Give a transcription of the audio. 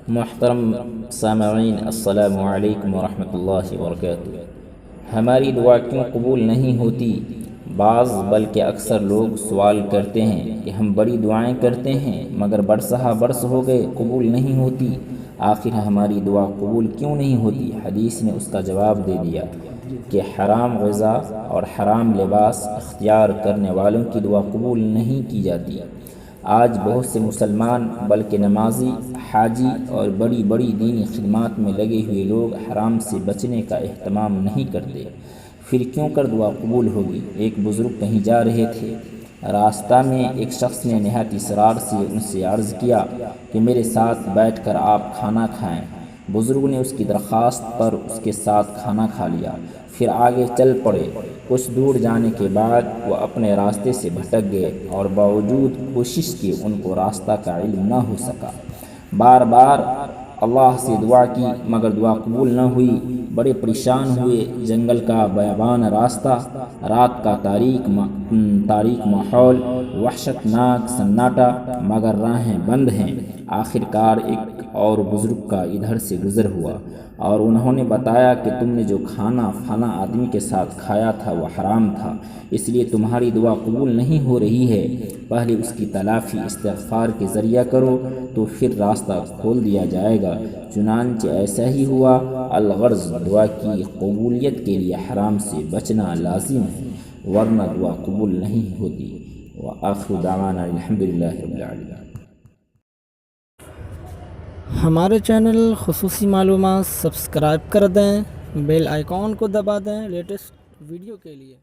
محترم سامعین، السلام علیکم ورحمۃ اللہ وبرکاتہ۔ ہماری دعا کیوں قبول نہیں ہوتی؟ بعض بلکہ اکثر لوگ سوال کرتے ہیں کہ ہم بڑی دعائیں کرتے ہیں مگر برسہ برس ہو گئے قبول نہیں ہوتی، آخر ہماری دعا قبول کیوں نہیں ہوتی؟ حدیث نے اس کا جواب دے دیا کہ حرام غذا اور حرام لباس اختیار کرنے والوں کی دعا قبول نہیں کی جاتی۔ آج بہت سے مسلمان بلکہ نمازی، حاجی اور بڑی بڑی دینی خدمات میں لگے ہوئے لوگ حرام سے بچنے کا اہتمام نہیں کرتے، پھر کیوں کر دعا قبول ہوگی؟ ایک بزرگ کہیں جا رہے تھے، راستہ میں ایک شخص نے نہایت اصرار سے ان سے عرض کیا کہ میرے ساتھ بیٹھ کر آپ کھانا کھائیں۔ بزرگ نے اس کی درخواست پر اس کے ساتھ کھانا کھا لیا، پھر آگے چل پڑے۔ کچھ دور جانے کے بعد وہ اپنے راستے سے بھٹک گئے اور باوجود کوشش کے ان کو راستہ کا علم نہ ہو سکا۔ بار بار اللہ سے دعا کی مگر دعا قبول نہ ہوئی۔ بڑے پریشان ہوئے۔ جنگل کا بیابان راستہ، رات کا تاریک ماحول، وحشت ناک سناٹا، مگر راہیں بند ہیں۔ آخر کار ایک اور بزرگ کا ادھر سے گزر ہوا اور انہوں نے بتایا کہ تم نے جو کھانا فلاں آدمی کے ساتھ کھایا تھا وہ حرام تھا، اس لیے تمہاری دعا قبول نہیں ہو رہی ہے۔ پہلے اس کی تلافی استغفار کے ذریعہ کرو تو پھر راستہ کھول دیا جائے گا۔ چنانچہ ایسا ہی ہوا۔ الغرض دعا کی قبولیت کے لیے حرام سے بچنا لازم ہے، ورنہ دعا قبول نہیں ہوتی۔ وآخر دعوانا الحمدللہ رب العالمین۔ ہمارے چینل خصوصی معلومات سبسکرائب کر دیں، بیل آئیکن کو دبا دیں لیٹسٹ ویڈیو کے لیے۔